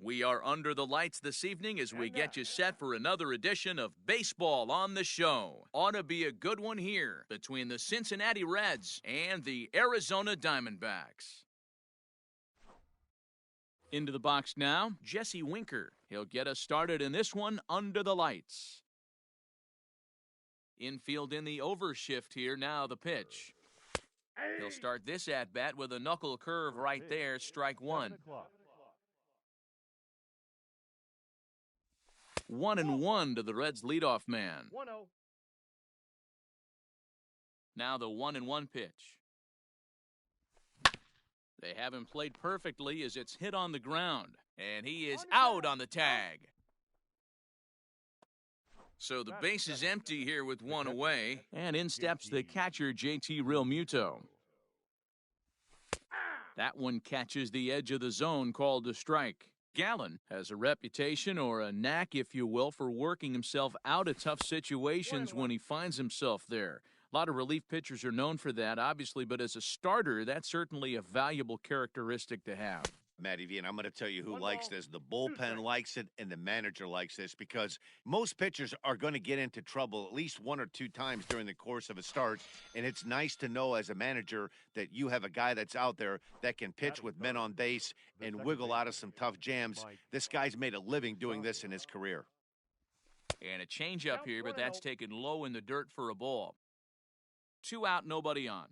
We are under the lights this evening as we get you set for another edition of Baseball on the Show. Ought to be a good one here between the Cincinnati Reds and the Arizona Diamondbacks. Into the box now, Jesse Winker. He'll get us started in this one under the lights. Infield in the overshift here, now the pitch. He'll start this at-bat with a knuckle curve right there, strike one. 1-1 to the Reds' leadoff man. Now the 1-1 pitch. They have him played perfectly as it's hit on the ground, and he is out on the tag. So the base is empty here with one away, and in steps the catcher, JT Realmuto. That one catches the edge of the zone, called a strike. Calhoun has a reputation, or a knack, if you will, for working himself out of tough situations when he finds himself there. A lot of relief pitchers are known for that, obviously, but as a starter, that's certainly a valuable characteristic to have. Matty V, and I'm going to tell you who likes this. The bullpen likes it, and the manager likes this, because most pitchers are going to get into trouble at least one or two times during the course of a start, and it's nice to know as a manager that you have a guy that's out there that can pitch with men on base and wiggle out of some tough jams. This guy's made a living doing this in his career. And a changeup here, but that's taken low in the dirt for a ball. 2 out, nobody on.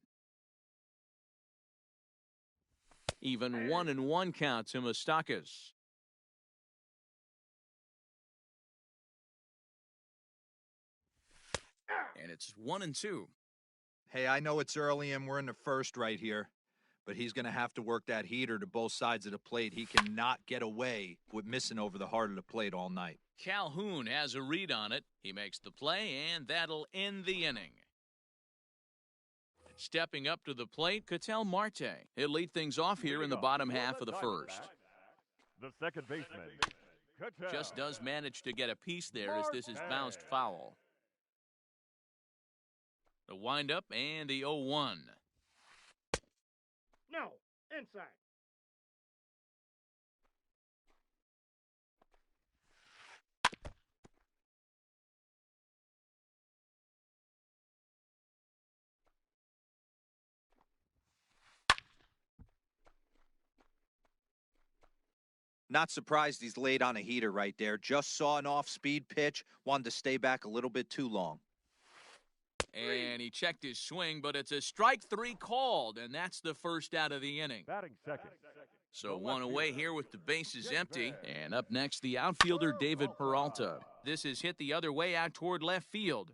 Even 1-1 count to Moustakas. And it's 1-2. Hey, I know it's early and we're in the first right here, but he's going to have to work that heater to both sides of the plate. He cannot get away with missing over the heart of the plate all night. Calhoun has a read on it. He makes the play, and that'll end the inning. Stepping up to the plate, Ketel Marte. He'll lead things off here in the bottom half of the first. The second baseman, Just does manage to get a piece there as this is bounced foul. The windup and the 0-1. No, inside. Not surprised he's laid on a heater right there. Just saw an off-speed pitch, wanted to stay back a little bit too long. And he checked his swing, but it's a strike 3 called, and that's the first out of the inning. Batting second. So one away here with the bases empty. And up next, the outfielder, David Peralta. This is hit the other way out toward left field.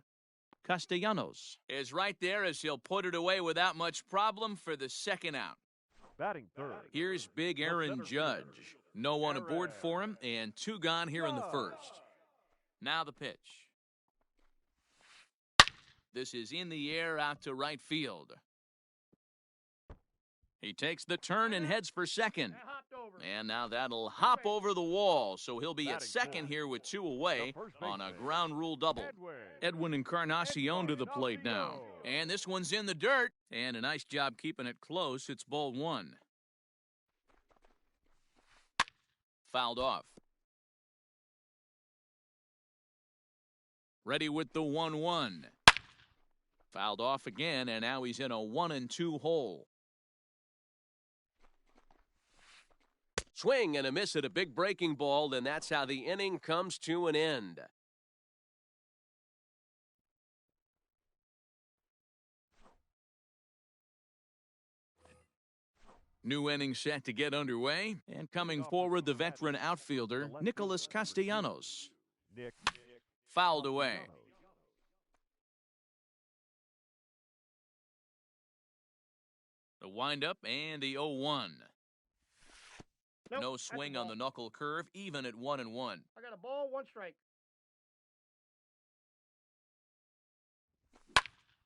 Castellanos is right there as he'll put it away without much problem for the second out. Batting third. Here's big Aaron Judge. No one aboard for him, and 2 gone here in the first. Now the pitch. This is in the air out to right field. He takes the turn and heads for second. And now that'll hop over the wall, so he'll be at second here with 2 away on a ground rule double. Edwin Encarnacion to the plate now. And this one's in the dirt, and a nice job keeping it close. It's ball 1. Fouled off. Ready with the 1-1. Fouled off again, and now he's in a 1-2 hole. Swing and a miss at a big breaking ball, and that's how the inning comes to an end. New inning set to get underway, and coming forward, the veteran outfielder, Nicholas Castellanos. Fouled away. The windup and the 0-1. No swing on the knuckle curve, even at 1-1. I got a ball, 1 strike.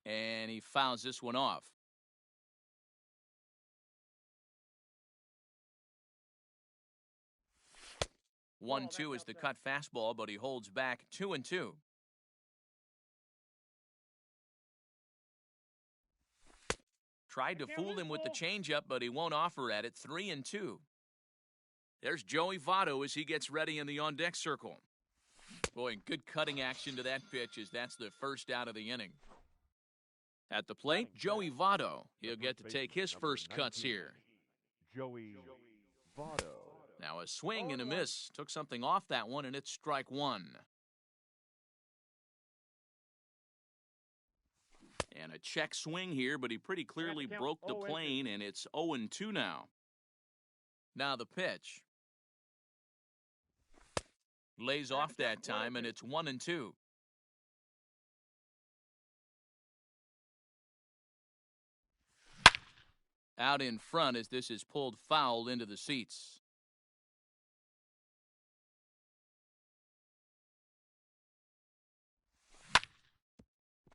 And he fouls this one off. Well, 1-2 is the cut fastball, but he holds back 2-2. Tried to fool him with the changeup, but he won't offer at it. 3-2. There's Joey Votto as he gets ready in the on-deck circle. Boy, good cutting action to that pitch as that's the first out of the inning. At the plate, Joey Votto. He'll get to take his first cuts here. Joey Votto. Now a swing and a miss. Took something off that one, and it's strike one. And a check swing here, but he pretty clearly broke the plane, and it's 0-2 now. Now the pitch. Lays off that time, and it's 1-2. Out in front as this is pulled foul into the seats.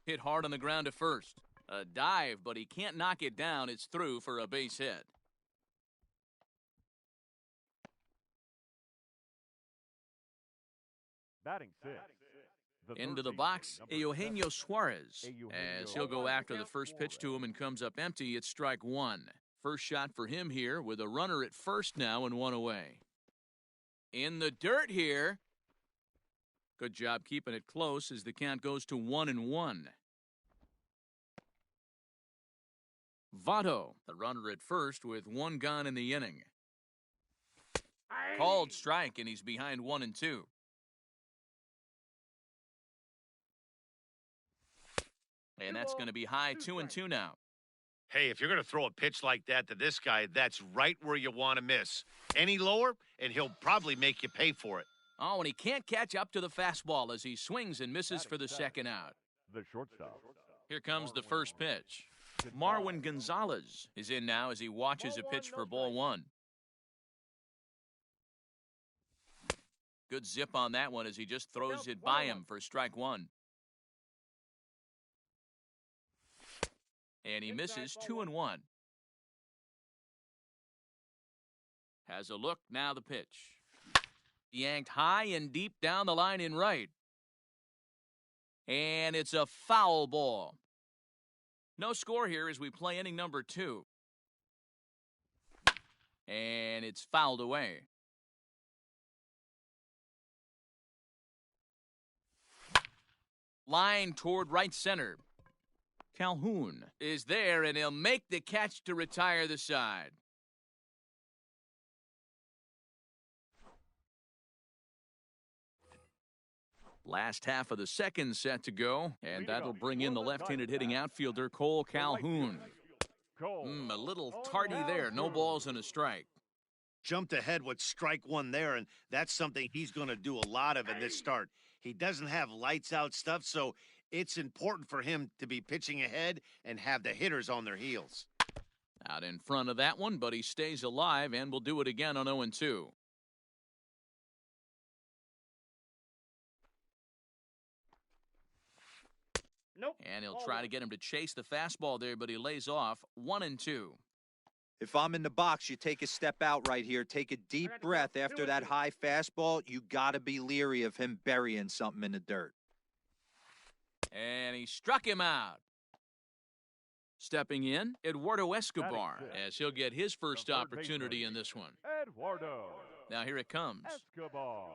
Hit hard on the ground to first. A dive, but he can't knock it down. It's through for a base hit. Batting six. Into the box, Eugenio Suarez. As he'll go after the first pitch to him and comes up empty, it's strike one. First shot for him here with a runner at first now and one away. In the dirt here. Good job keeping it close as the count goes to 1-1. Votto, the runner at first with one gone in the inning. Called strike, and he's behind 1-2. And that's going to be high 2-2 now. Hey, if you're going to throw a pitch like that to this guy, that's right where you want to miss. Any lower, and he'll probably make you pay for it. Oh, and he can't catch up to the fastball as he swings and misses for the second out. The shortstop. Here comes the first pitch. Marwin Gonzalez is in now as he watches a pitch for ball one. Good zip on that one as he just throws it by him for strike one. And he misses 2-1. Has a look, now the pitch. Yanked high and deep down the line in right. And it's a foul ball. No score here as we play inning number 2. And it's fouled away. Line toward right center. Calhoun is there, and he'll make the catch to retire the side. Last half of the second set to go, and that'll bring in the left-handed hitting outfielder Cole Calhoun. A little tardy there, no balls and a strike. Jumped ahead with strike one there, and that's something he's going to do a lot of in this start. He doesn't have lights-out stuff, so it's important for him to be pitching ahead and have the hitters on their heels. Out in front of that one, but he stays alive and will do it again on 0-2. Nope. And he'll try to get him to chase the fastball there, but he lays off 1-2. If I'm in the box, you take a step out right here. Take a deep breath after that high fastball. You got to be leery of him burying something in the dirt. And he struck him out. Stepping in, Eduardo Escobar, as he'll get his first opportunity in this one. Eduardo. Now here it comes. Escobar.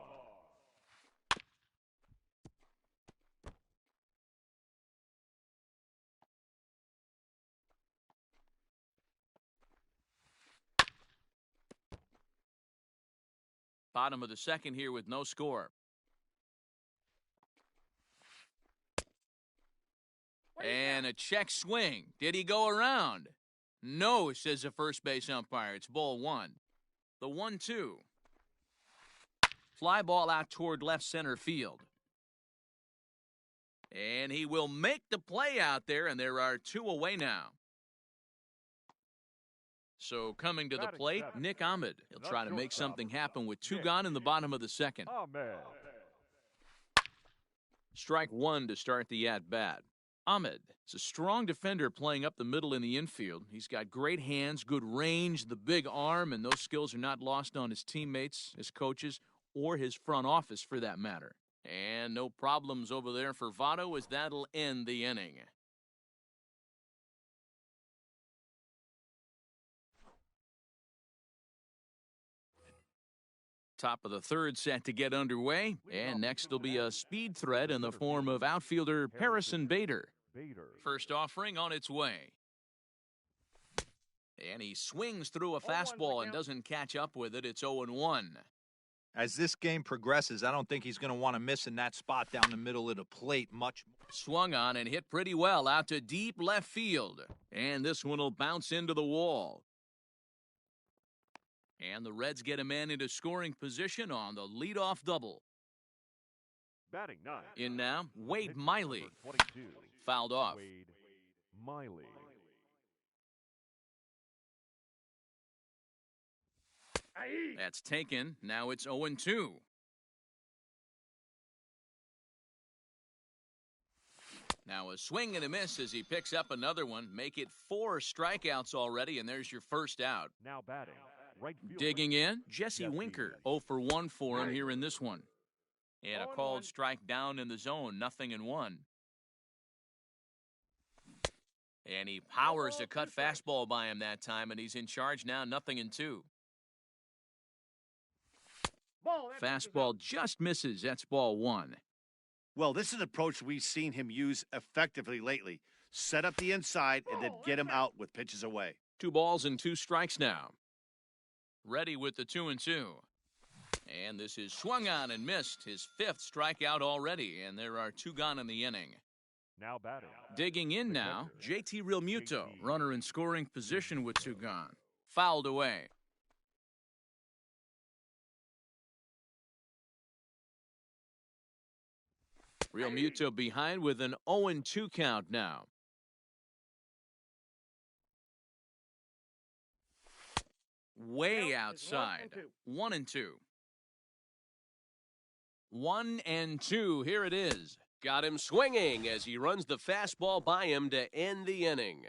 Bottom of the second here with no score. And a check swing. Did he go around? No, says the first base umpire. It's ball one. The 1-2. Fly ball out toward left center field. And he will make the play out there, and there are 2 away now. So coming to the plate, Nick Ahmed. He'll try to make something happen with 2 gone in the bottom of the second. Strike one to start the at-bat. Ahmed is a strong defender playing up the middle in the infield. He's got great hands, good range, the big arm, and those skills are not lost on his teammates, his coaches, or his front office for that matter. And no problems over there for Votto as that'll end the inning. Top of the third set to get underway, and next will be a speed threat in the form of outfielder Harrison Bader. First offering on its way. And he swings through a fastball and doesn't catch up with it. It's 0-1. As this game progresses, I don't think he's going to want to miss in that spot down the middle of the plate much. Swung on and hit pretty well out to deep left field. And this one will bounce into the wall. And the Reds get a man into scoring position on the leadoff double. Batting 9. In now, Wade Miley. 22. Fouled off. Wade Miley. That's taken. Now it's 0-2. Now a swing and a miss as he picks up another one. Make it 4 strikeouts already, and there's your first out. Now batting. Right fielder. Digging in, Jesse Winker. 0 for 1 for him here in this one. And a called strike down in the zone, 0-1. And he powers a cut fastball by him that time, and he's in charge now, 0-2. Fastball just misses. That's ball 1. Well, this is an approach we've seen him use effectively lately. Set up the inside and then get him out with pitches away. 2 balls and 2 strikes now. Ready with the 2-2. And this is swung on and missed. His 5th strikeout already, and there are 2 gone in the inning. Now batting. Digging in now, JT Realmuto. Runner in scoring position with 2 gone. Fouled away. Realmuto behind with an 0-2 count now. Way outside. 1-2. 1-2. Here it is. Got him swinging as he runs the fastball by him to end the inning.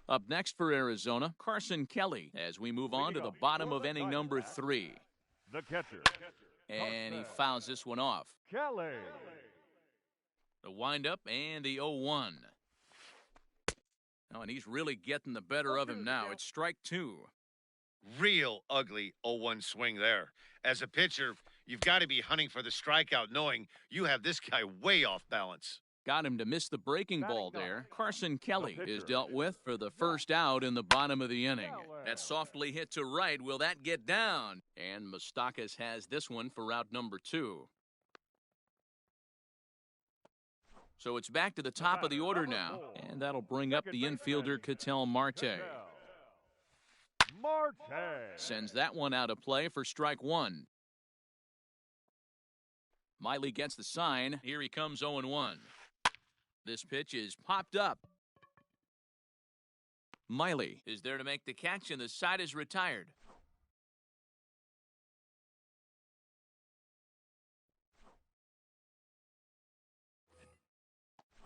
Up next for Arizona, Carson Kelly, as we move on to the bottom of inning number 3. The catcher. And he fouls this one off. Kelly. The windup and the 0-1. Oh, and he's really getting the better of him now. It's strike 2. Real ugly 0-1 swing there. As a pitcher, you've got to be hunting for the strikeout, knowing you have this guy way off balance. Got him to miss the breaking ball there. Carson Kelly is dealt with for the first out in the bottom of the inning. That softly hit to right. Will that get down? And Moustakas has this one for out number 2. So it's back to the top of the order now. And that'll bring up the infielder, Ketel Marte. Sends that one out of play for strike 1. Miley gets the sign. Here he comes 0-1. This pitch is popped up. Miley is there to make the catch, and the side is retired.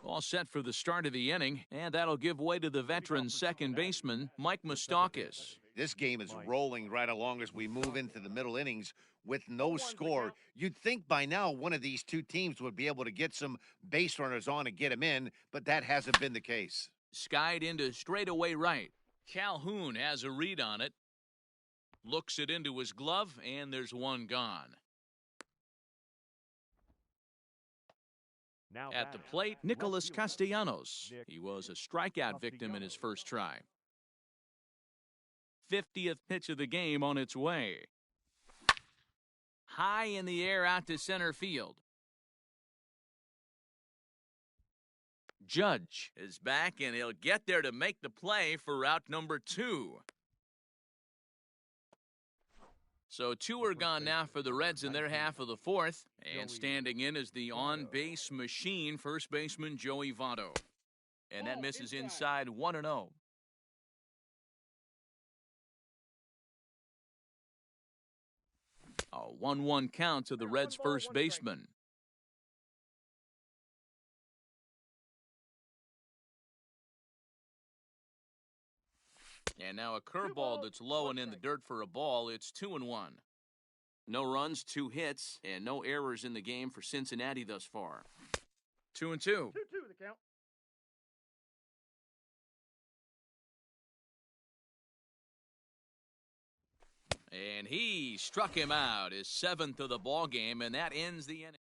All set for the start of the inning, and that'll give way to the veteran second baseman, Mike Moustakas. This game is rolling right along as we move into the middle innings with no score. You'd think by now one of these 2 teams would be able to get some base runners on and get them in, but that hasn't been the case. Skied into straightaway right. Calhoun has a read on it. Looks it into his glove, and there's 1 gone. Now at the plate, Nicholas Castellanos. He was a strikeout victim in his first try. 50th pitch of the game on its way. High in the air out to center field. Judge is back, and he'll get there to make the play for out number 2. So 2 are gone now for the Reds in their half of the 4th. And standing in is the on-base machine, first baseman Joey Votto. And that misses inside 1-0. A 1-1 count to the Reds' first baseman. And now a curveball that's low and in the dirt for a ball. It's 2-1. No runs, 2 hits, and no errors in the game for Cincinnati thus far. 2-2. 2-2 the count. And he struck him out, his 7th of the ball game, and that ends the inning.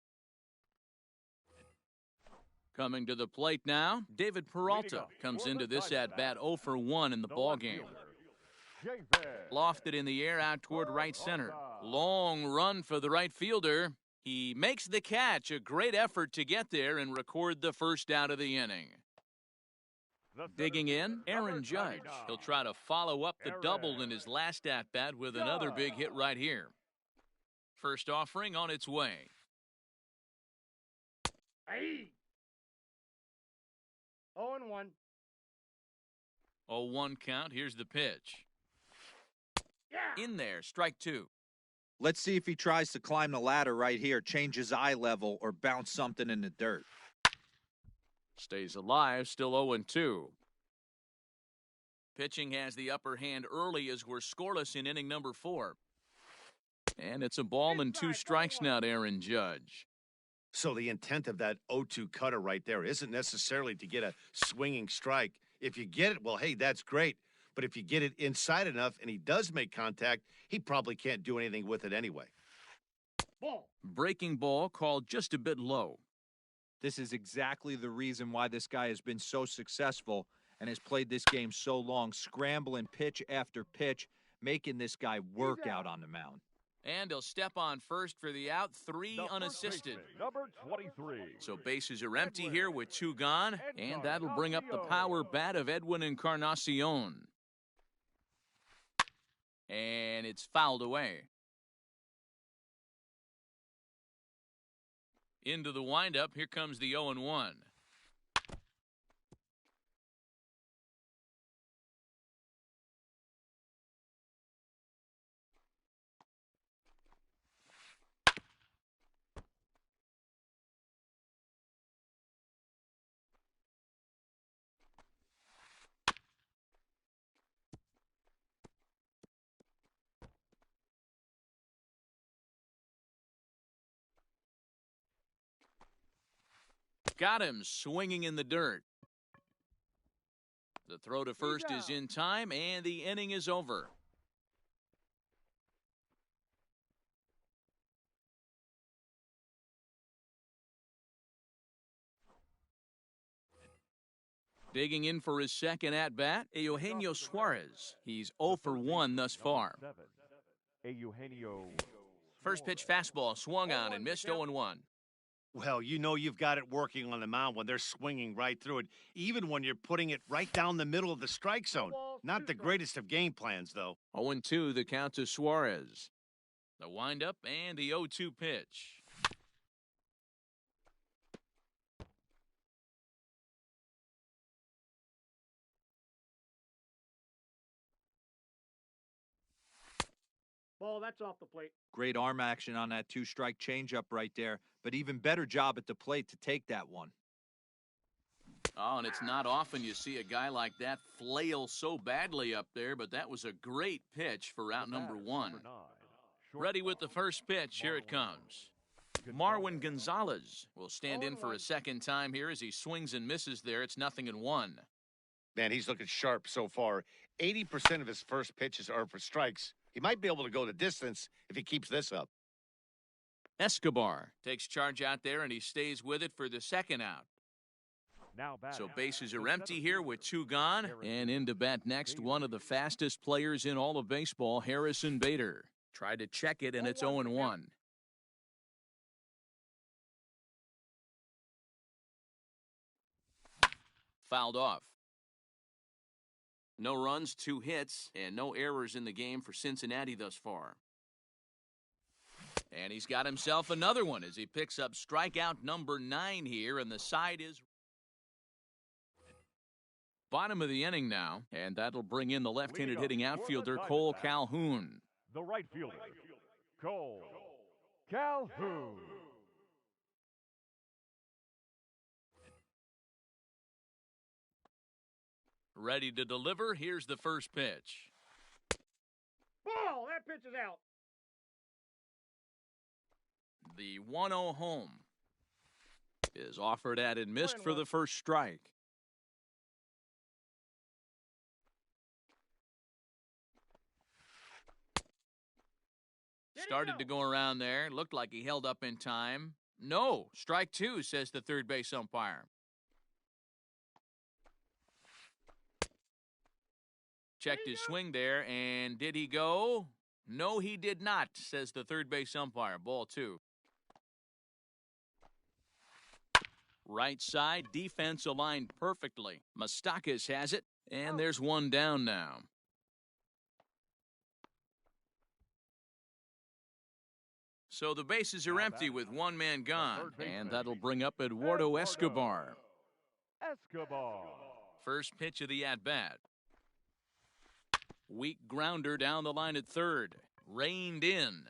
Coming to the plate now, David Peralta comes into this at-bat 0 for 1 in the ball game. Lofted in the air out toward right center. Long run for the right fielder. He makes the catch. A great effort to get there and record the first out of the inning. Digging in, Aaron Judge. He'll try to follow up the double in his last at-bat with another big hit right here. First offering on its way. 0-1. 0-1 count. Here's the pitch. Yeah. In there, strike 2. Let's see if he tries to climb the ladder right here, change his eye level, or bounce something in the dirt. Stays alive, still 0-2. Pitching has the upper hand early as we're scoreless in inning number 4. And it's a ball and 2 strikes now to Aaron Judge. So the intent of that 0-2 cutter right there isn't necessarily to get a swinging strike. If you get it, well, hey, that's great. But if you get it inside enough and he does make contact, he probably can't do anything with it anyway. Ball. Breaking ball called just a bit low. This is exactly the reason why this guy has been so successful and has played this game so long, scrambling pitch after pitch, making this guy work out on the mound. And he'll step on first for the out, 3 unassisted. Number 23. So bases are empty here with 2 gone, and that'll bring up the power bat of Edwin Encarnacion. And it's fouled away. Into the windup, here comes the 0-1. Got him swinging in the dirt. The throw to first is in time, and the inning is over. Digging in for his second at-bat, Eugenio Suarez. He's 0 for 1 thus far. First pitch fastball swung on and missed 0-1. Well, you know you've got it working on the mound when they're swinging right through it, even when you're putting it right down the middle of the strike zone. Not the greatest of game plans, though. 0-2 the count to Suarez. The windup and the 0-2 pitch. Ball, that's off the plate. Great arm action on that 2-strike changeup right there, but even better job at the plate to take that one. Oh, and it's not often you see a guy like that flail so badly up there, but that was a great pitch for out number 1. Ready with the first pitch. Here it comes. Marwin Gonzalez will stand in for a second time here as he swings and misses there. It's 0-1. Man, he's looking sharp so far. 80% of his first pitches are for strikes. He might be able to go the distance if he keeps this up. Escobar takes charge out there, and he stays with it for the second out. So bases are empty here with 2 gone. And into bat next, one of the fastest players in all of baseball, Harrison Bader. Tried to check it, and it's 0-1. Fouled off. No runs, 2 hits, and no errors in the game for Cincinnati thus far. And he's got himself another one as he picks up strikeout number 9 here, and the side is bottom of the inning now, and that'll bring in the left-handed hitting outfielder Cole Calhoun. The right fielder, Cole Calhoun. Ready to deliver. Here's the first pitch. Ball, that pitch is out. The 1-0 home is offered at and missed for the first strike. Started to go around there. Looked like he held up in time. No, strike two, says the third base umpire. Checked his swing there, and did he go? No, he did not, says the third base umpire. Ball two. Right side, defense aligned perfectly. Moustakas has it, and there's one down now. So the bases are empty with one man gone, and that'll bring up Eduardo Escobar. First pitch of the at-bat. Weak grounder down the line at third. Reined in.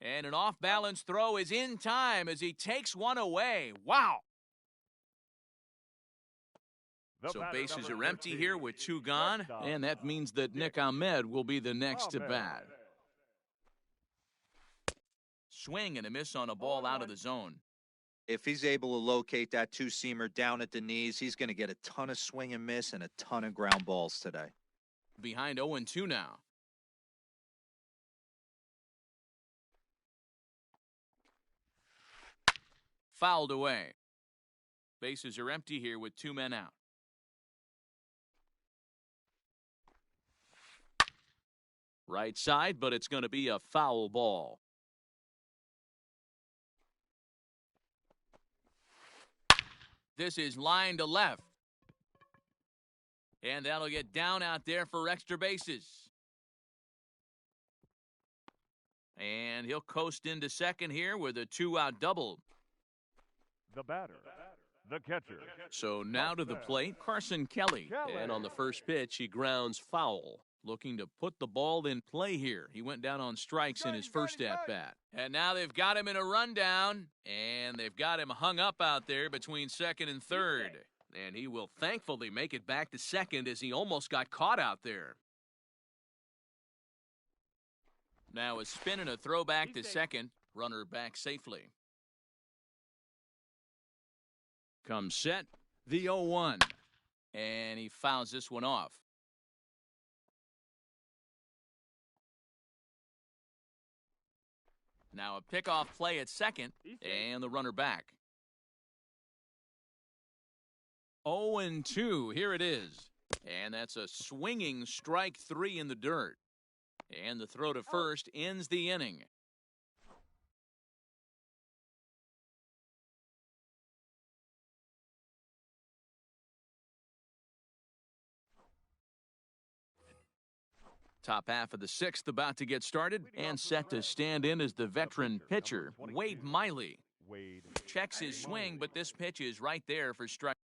And an off-balance throw is in time as he takes one away. Wow! So bases are empty here with two gone, and that means that Nick Ahmed will be the next to bat. Swing and a miss on a ball out of the zone. If he's able to locate that two-seamer down at the knees, he's going to get a ton of swing and miss and a ton of ground balls today. Behind 0-2 now. Fouled away. Bases are empty here with two men out. Right side, but it's going to be a foul ball. This is line to left. And that'll get down out there for extra bases. And he'll coast into second here with a two-out double. The batter, the catcher. So now to the plate, Carson Kelly. And on the first pitch, he grounds foul. Looking to put the ball in play here. He went down on strikes in his first at-bat. And now they've got him in a rundown. And they've got him hung up out there between second and third. And he will thankfully make it back to second as he almost got caught out there. Now a spin and a throw back to second. Runner back safely. Comes set, the 0-1. And he fouls this one off. Now a pickoff play at second, and the runner back. 0-2, here it is. And that's a swinging strike three in the dirt. And the throw to first ends the inning. Top half of the sixth about to get started, and set to stand in as the veteran pitcher, Wade Miley. Checks his swing, but this pitch is right there for strike.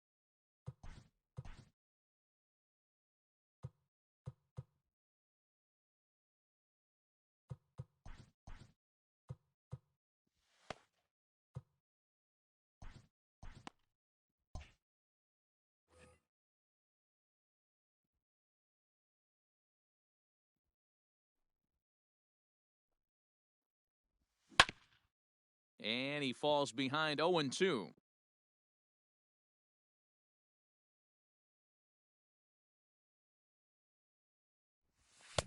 And he falls behind 0-2.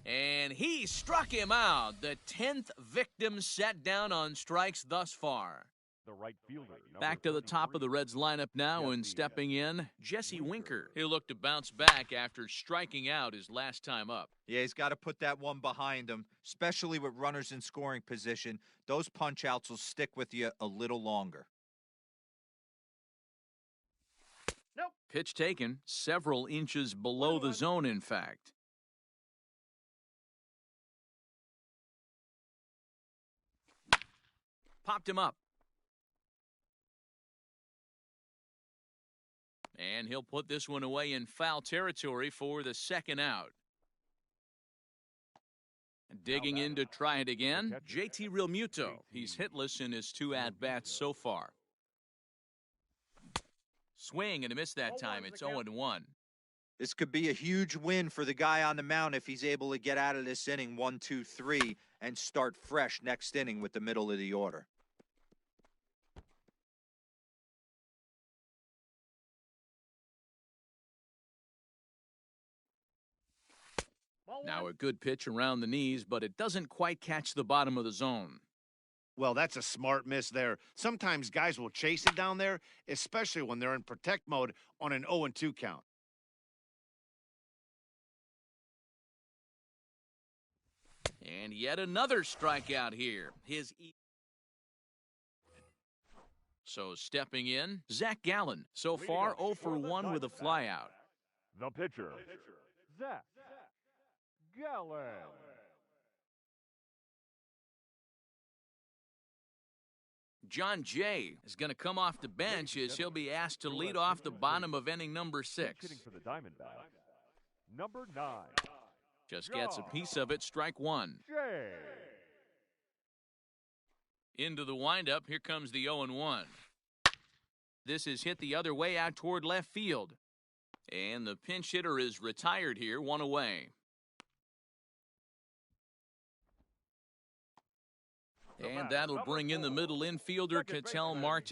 And he struck him out. The 10th victim set down on strikes thus far. The right fielder. Back to the top of the Reds lineup now, and stepping in, Jesse Winker. He'll look to bounce back after striking out his last time up. Yeah, he's got to put that one behind him, especially with runners in scoring position. Those punch-outs will stick with you a little longer. Nope. Pitch taken, several inches below the zone, in fact. Popped him up. And he'll put this one away in foul territory for the second out. Digging in to try it again, JT Realmuto. He's hitless in his two at-bats so far. Swing and a miss that time. It's 0-1. This could be a huge win for the guy on the mound if he's able to get out of this inning 1-2-3 and start fresh next inning with the middle of the order. Now a good pitch around the knees, but it doesn't quite catch the bottom of the zone. Well, that's a smart miss there. Sometimes guys will chase it down there, especially when they're in protect mode on an 0-2 count. And yet another strikeout here. So stepping in, Zach Gallen. So far, 0 for 1 with a flyout. The pitcher, Zach Gallen. John Jay is going to come off the bench as he'll be asked to lead off the bottom of inning number 6. Hitting for the Diamondbacks, number 9. Just gets a piece of it, strike 1. Jay. Into the windup, here comes the 0-1. This is hit the other way out toward left field. And the pinch hitter is retired here, 1 away. And that'll bring in the middle infielder, Ketel Marte.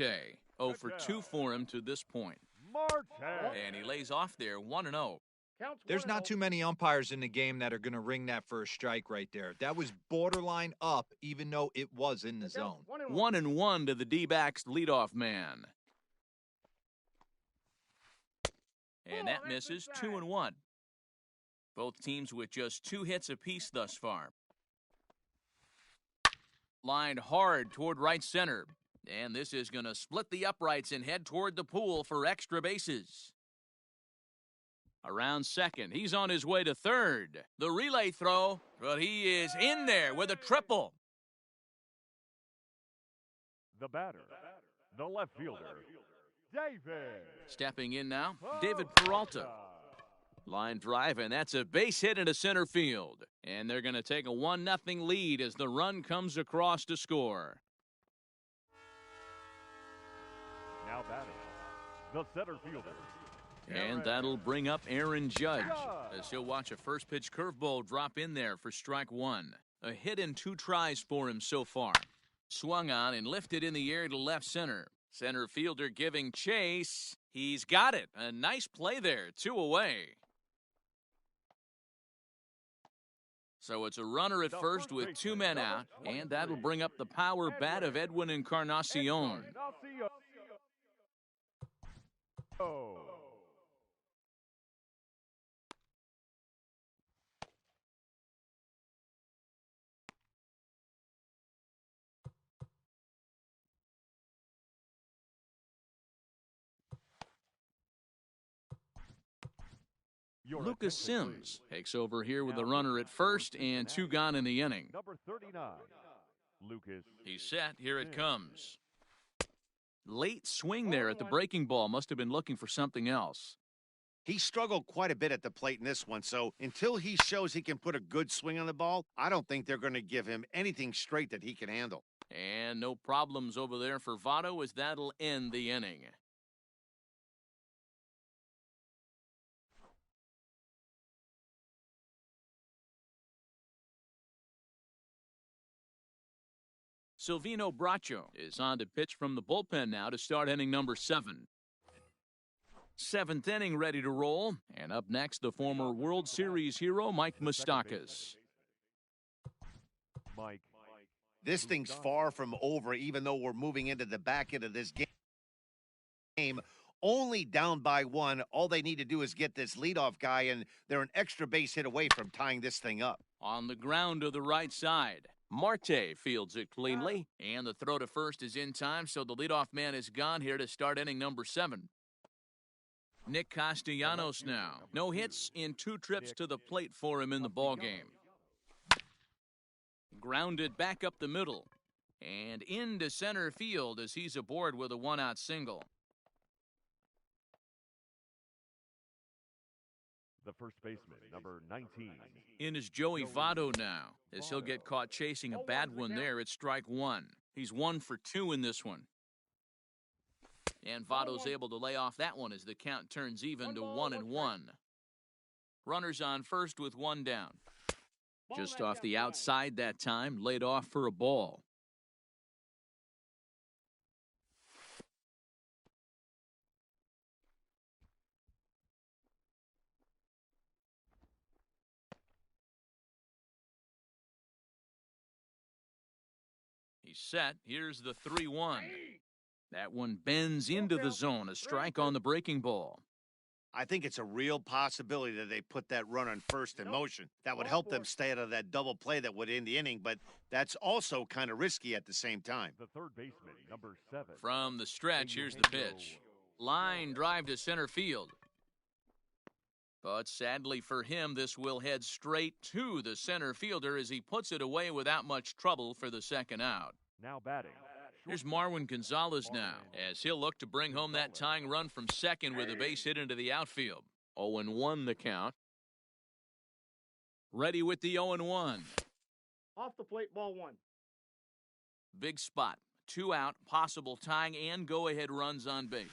0 for 2 for him to this point. Marte. And he lays off there, 1-0. There's not too many umpires in the game that are going to ring that for a strike right there. That was borderline up, even though it was in the zone. 1-1 to the D-backs leadoff man. And that misses, 2-1. Both teams with just 2 hits apiece thus far. Lined hard toward right center. And this is going to split the uprights and head toward the pool for extra bases. Around second, he's on his way to third. The relay throw, but he is in there with a triple. The batter, the left fielder, David. Stepping in now, David Peralta. Line drive, and that's a base hit into center field. And they're going to take a 1-0 lead as the run comes across to score. Now batting, the center fielder. And that'll bring up Aaron Judge as he'll watch a first pitch curveball drop in there for strike 1. A hit in 2 tries for him so far. Swung on and lifted in the air to left center. Center fielder giving chase. He's got it. A nice play there. 2 away. So it's a runner at first with 2 men out, and that'll bring up the power bat of Edwin Encarnacion. Oh. Lucas Sims takes over here with a runner at first and 2 gone in the inning. Number 39, Lucas. He's set. Here it comes. Late swing there at the breaking ball. Must have been looking for something else. He struggled quite a bit at the plate in this one, so until he shows he can put a good swing on the ball, I don't think they're going to give him anything straight that he can handle. And no problems over there for Votto as that'll end the inning. Silvino Bracho is on to pitch from the bullpen now to start inning number 7. 7th inning ready to roll. And up next, the former World Series hero, Mike Moustakas. Mike. This thing's far from over, even though we're moving into the back end of this game. Only down by 1. All they need to do is get this leadoff guy, and they're an extra base hit away from tying this thing up. On the ground to the right side. Marte fields it cleanly, and the throw to first is in time, so the leadoff man is gone here to start inning number 7. Nick Castellanos now. No hits in 2 trips to the plate for him in the ballgame. Grounded back up the middle, and into center field as he's aboard with a 1-out single. The first baseman, number 19. In is Joey Votto now, as he'll get caught chasing a bad one there at strike 1. He's 1 for 2 in this one. And Votto's able to lay off that one as the count turns even to 1-1. Runners on first with 1 down. Just off the outside that time, laid off for a ball. He's set. Here's the 3-1. That one bends into the zone. A strike on the breaking ball. I think it's a real possibility that they put that run on first in motion. That would help them stay out of that double play that would end the inning, but that's also kind of risky at the same time. The third baseman, number 7. From the stretch, here's the pitch. Line drive to center field. But sadly for him, this will head straight to the center fielder as he puts it away without much trouble for the second out. Now batting. Here's Marwin Gonzalez now, as he'll look to bring home that tying run from second with a base hit into the outfield. 0-1 the count. Ready with the 0-1. Off the plate, ball 1. Big spot. 2 out, possible tying and go-ahead runs on base.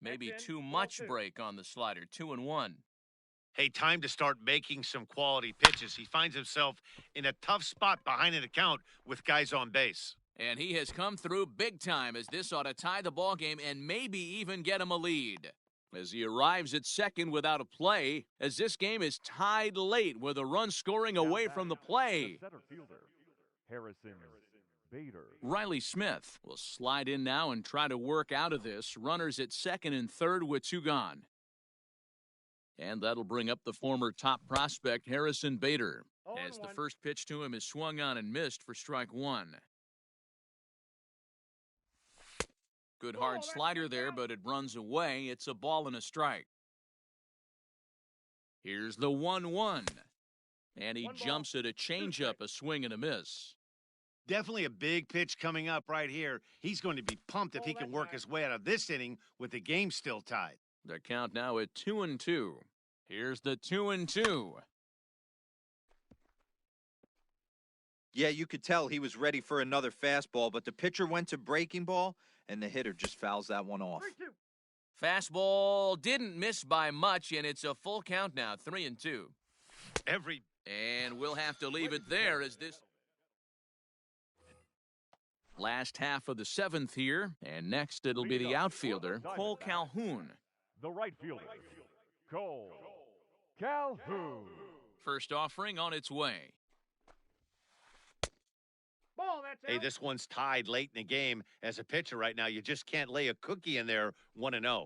Maybe too much break on the slider. 2-1. Hey, time to start making some quality pitches. He finds himself in a tough spot behind an account with guys on base. And he has come through big time as this ought to tie the ball game and maybe even get him a lead. As he arrives at second without a play, as this game is tied late with a run scoring away from the play. The center fielder, Harrison Bader. Riley Smith will slide in now and try to work out of this. Runners at second and third with 2 gone. And that'll bring up the former top prospect, Harrison Bader, as the first pitch to him is swung on and missed for strike 1. Good hard slider there, but it runs away. It's a ball and a strike. Here's the 1-1. And he jumps at a changeup, a swing and a miss. Definitely a big pitch coming up right here. He's going to be pumped if he can work his way out of this inning with the game still tied. The count now at 2-2. Here's the 2-2. Yeah, you could tell he was ready for another fastball, but the pitcher went to breaking ball, and the hitter just fouls that one off. 3-2. Fastball didn't miss by much, and it's a full count now, 3-2. And we'll have to leave it there as this last half of the 7th here, and next it'll be the outfielder, Cole Calhoun. The right fielder, Cole Calhoun. First offering on its way. Ball, that's out. Hey, this one's tied late in the game. As a pitcher right now, you just can't lay a cookie in there 1-0.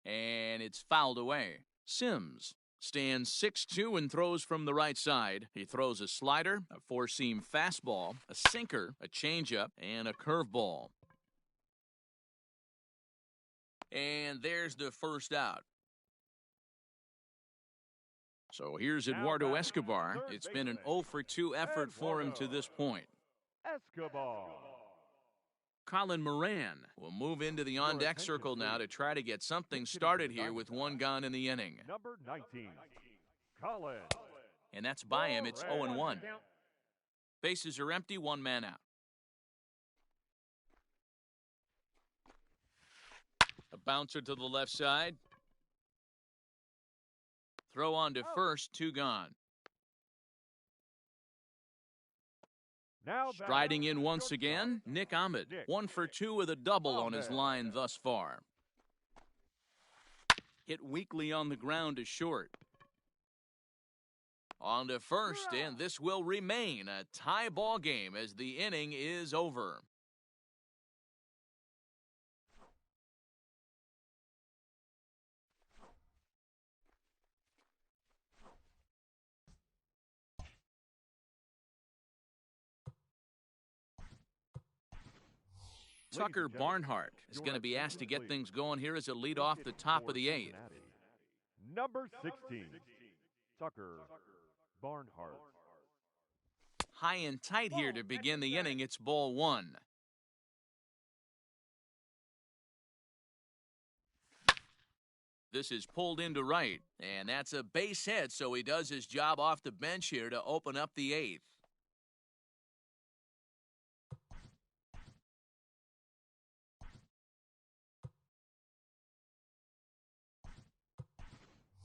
And it's fouled away. Sims stands 6'2" and throws from the right side. He throws a slider, a 4-seam fastball, a sinker, a changeup, and a curveball. And there's the first out. So here's Eduardo Escobar. It's been an 0-for-2 effort for him to this point. Escobar. Colin Moran will move into the on-deck circle now to try to get something started here with 1 gone in the inning. Number 19, Colin. And that's by him. It's 0-1. Bases are empty, 1 man out. A bouncer to the left side. Throw on to first, 2 gone. Now Striding in once again, Nick Ahmed. 1 for 2 with a double on his line thus far. Hit weakly on the ground to short. On to first, and this will remain a tie ball game as the inning is over. Tucker Barnhart is going to be asked to get things going here as a lead off the top of the 8th. Number 16, Tucker Barnhart. High and tight here to begin the inning. It's ball 1. This is pulled into right, and that's a base hit, so he does his job off the bench here to open up the 8th.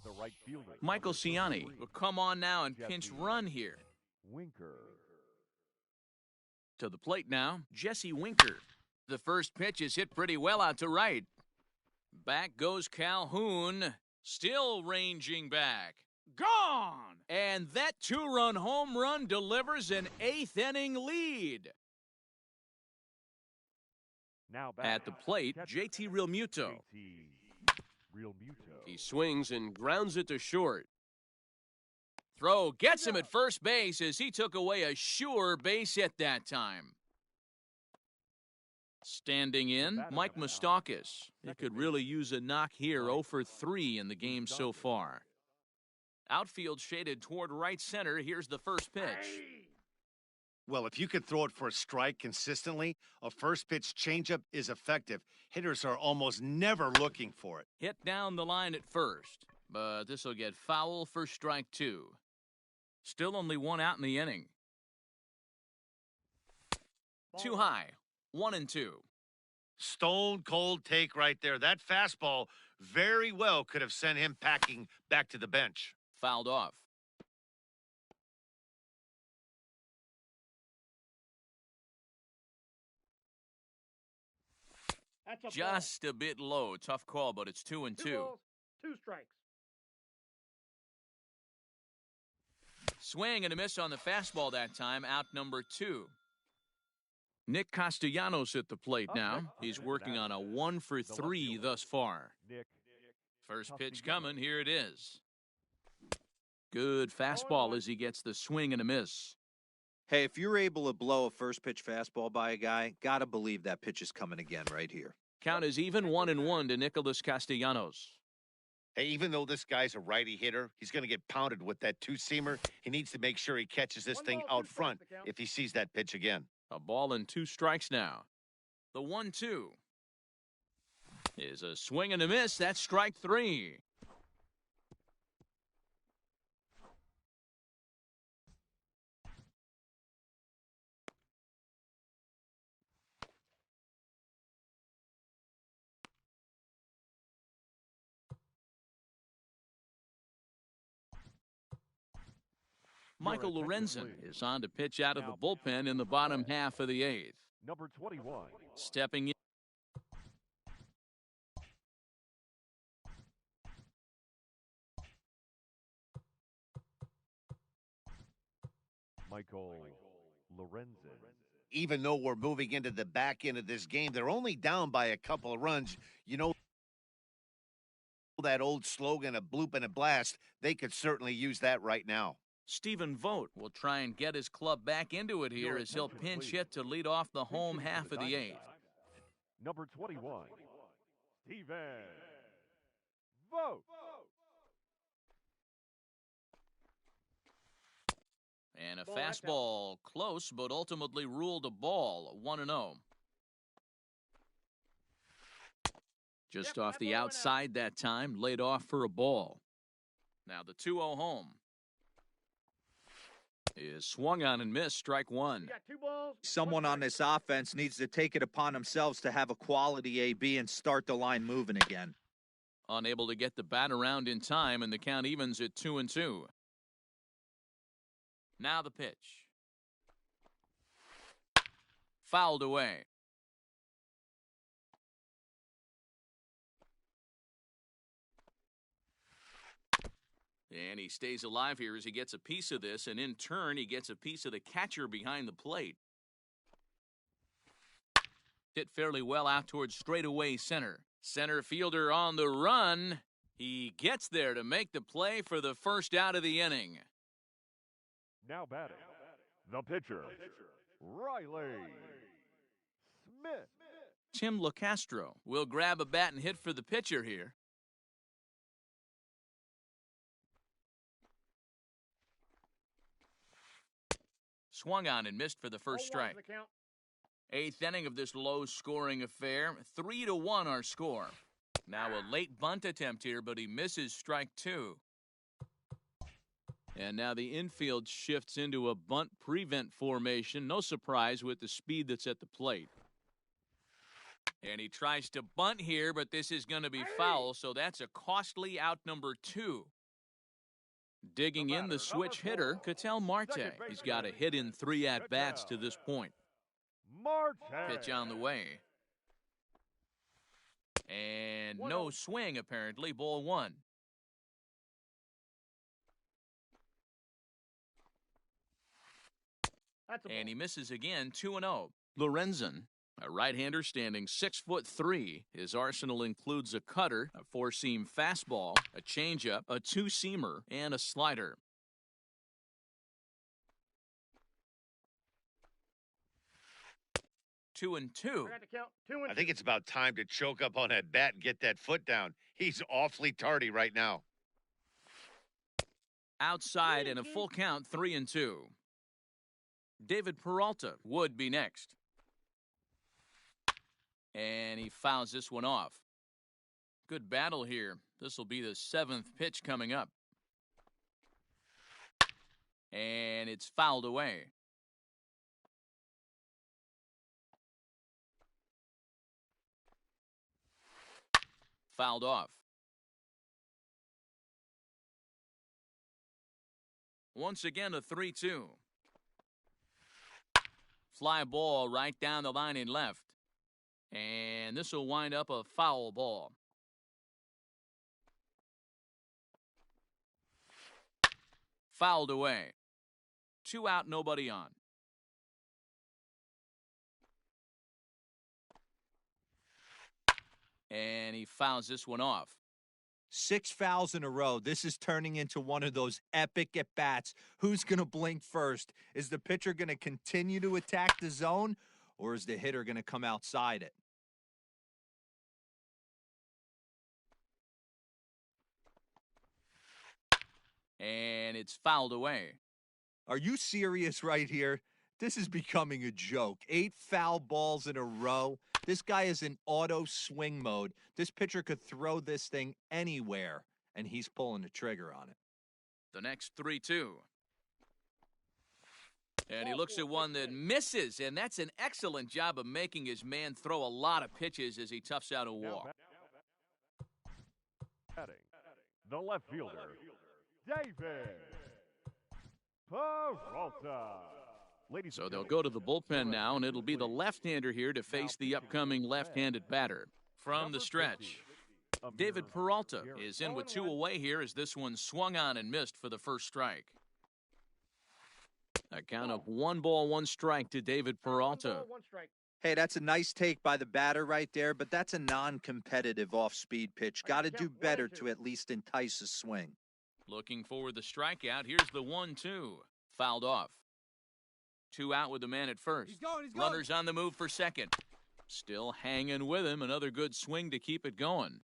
The right fielder, Michael Ciani will come on now and pinch run here. Winker. To the plate now, Jesse Winker. The first pitch is hit pretty well out to right. Back goes Calhoun, still ranging back. Gone! And that two-run home run delivers an eighth-inning lead. Now back At the plate, JT Realmuto. JT Realmuto. He swings and grounds it to short. Throw gets him at first base as he took away a sure base hit that time. Standing in, Mike Moustakas. He could really use a knock here, 0 for 3 in the game so far. Outfield shaded toward right center. Here's the first pitch. Well, if you could throw it for a strike consistently, a first pitch changeup is effective. Hitters are almost never looking for it. Hit down the line at first, but this will get foul for strike 2. Still only 1 out in the inning. Too high, 1-2. Stone cold take right there. That fastball very well could have sent him packing back to the bench. Fouled off. That's a Just a bit low. Tough call, but it's 2-2. 2 balls, 2 strikes. Swing and a miss on the fastball that time. Out number 2. Nick Castellanos at the plate now. He's working on a 1 for 3 thus far. Nick. First pitch coming. Here it is. Good fastball as he gets the swing and a miss. Hey, if you're able to blow a first pitch fastball by a guy, gotta believe that pitch is coming again right here. Count is even 1-1 to Nicholas Castellanos. Hey, even though this guy's a righty hitter, he's going to get pounded with that two-seamer. He needs to make sure he catches this 1 thing ball, out 2 front strikes to count. if he sees that pitch again. A ball and 2 strikes now. The 1-2 is a swing and a miss. That's strike 3. Michael Lorenzen is on to pitch out of the bullpen in the bottom half of the 8th. Number 21. Stepping in. Michael Lorenzen. Even though we're moving into the back end of this game, they're only down by a couple of runs. You know that old slogan, a bloop and a blast, they could certainly use that right now. Stephen Vogt will try and get his club back into it here as he'll pinch hit to lead off the home half of the 8th. Number 21. Stephen Vogt. And a Ball, that's fastball close, but ultimately ruled a ball, 1-0. Just Yep, off that the ball went out. outside that time, laid off for a ball. Now the 2-0 home is swung on and missed, strike 1. You got 2 balls. Someone on this offense needs to take it upon themselves to have a quality AB and start the line moving again. Unable to get the bat around in time, and the count evens at 2-2. Now the pitch. Fouled away. And he stays alive here as he gets a piece of this, and in turn, he gets a piece of the catcher behind the plate. Hit fairly well out towards straightaway center. Center fielder on the run. He gets there to make the play for the first out of the inning. Now batting. The pitcher. Riley Smith. Tim LaCastro will grab a bat and hit for the pitcher here. Swung on and missed for the first strike. The count. 8th inning of this low-scoring affair. 3-1 our score. Now a late bunt attempt here, but he misses strike 2. And now the infield shifts into a bunt prevent formation. No surprise with the speed that's at the plate. And he tries to bunt here, but this is going to be foul, so that's a costly out number 2. Digging in the switch hitter, Ketel Marte. He's got a hit in 3 at-bats to this point. Marte. Pitch on the way. And no swing, apparently. Ball 1. That's a ball. And he misses again, 2-0. Lorenzen, a right-hander standing 6'3". His arsenal includes a cutter, a four-seam fastball, a changeup, a two-seamer, and a slider. 2-2. I got to count 2 and I think it's about time to choke up on that bat and get that foot down. He's awfully tardy right now. Outside and a full count, 3-2. David Peralta would be next. And he fouls this one off. Good battle here. This will be the 7th pitch coming up. And it's fouled away. Fouled off. Once again, a 3-2. Fly ball right down the line in left. And this will wind up a foul ball. Fouled away. 2 out, nobody on. And he fouls this one off. 6 fouls in a row. This is turning into one of those epic at-bats. Who's going to blink first? Is the pitcher going to continue to attack the zone, or is the hitter going to come outside it? And it's fouled away. Are you serious right here? This is becoming a joke. 8 foul balls in a row. This guy is in auto swing mode. This pitcher could throw this thing anywhere, and he's pulling the trigger on it. The next 3-2. And he looks at one that misses, and that's an excellent job of making his man throw a lot of pitches as he toughs out a walk. Batting, the left fielder, David Peralta. So they'll go to the bullpen now, and it'll be the left-hander here to face the upcoming left-handed batter. From the stretch, David Peralta is in with 2 away here as this one swung on and missed for the first strike. A count of 1 ball, 1 strike to David Peralta. 1 ball, 1 strike. Hey, that's a nice take by the batter right there, but that's a non-competitive off-speed pitch. Got to do better to at least entice a swing. Looking for the strikeout. Here's the 1-2. Fouled off. 2 out with the man at first. He's going. Runners on the move for second. Still hanging with him. Another good swing to keep it going.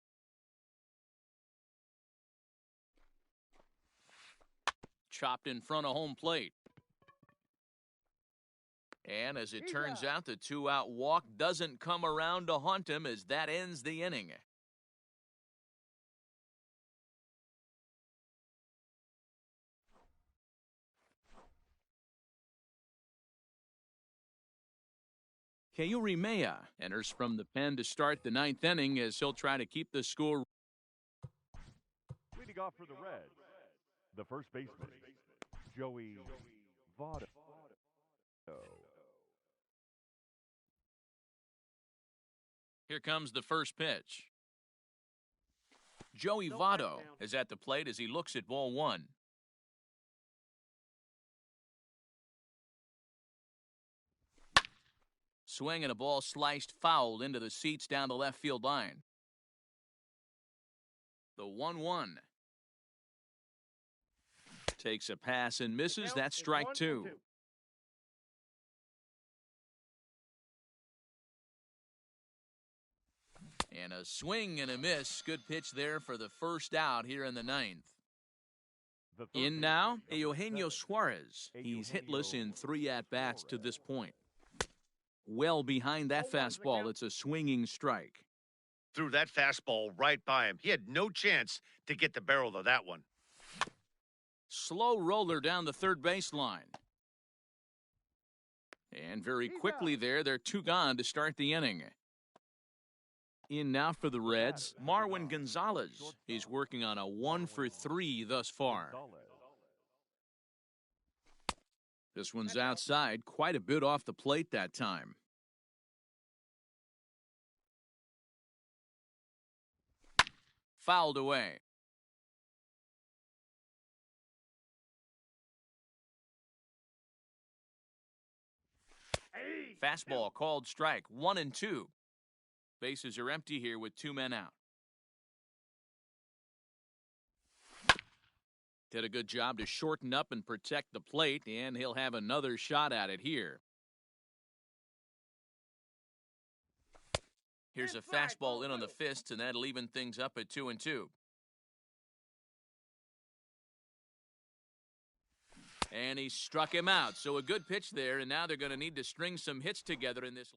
Chopped in front of home plate. And as it turns out, the 2-out walk doesn't come around to haunt him as that ends the inning. Calhoun enters from the pen to start the 9th inning as he'll try to keep the score. Leading off for the Reds, the first baseman, Joey Votto. Here comes the first pitch. Joey Votto is at the plate as he looks at ball 1. Swing and a ball sliced foul into the seats down the left field line. The 1-1. Takes a pass and misses. That's strike 2. And a swing and a miss. Good pitch there for the first out here in the 9th. In now, Eugenio Suarez. He's hitless in 3 at-bats to this point. Well behind that fastball, it's a swinging strike. Threw that fastball right by him. He had no chance to get the barrel of that one. Slow roller down the third baseline. And very quickly they're 2 gone to start the inning. In now for the Reds, Marwin Gonzalez. He's working on a 1-for-3 thus far. This one's outside, quite a bit off the plate that time. Fouled away. Fastball called strike, 1-2. Bases are empty here with 2 men out. Did a good job to shorten up and protect the plate, and he'll have another shot at it here. Here's a fastball in on the fists, and that'll even things up at 2-2. And he struck him out. So a good pitch there, and now they're going to need to string some hits together in this.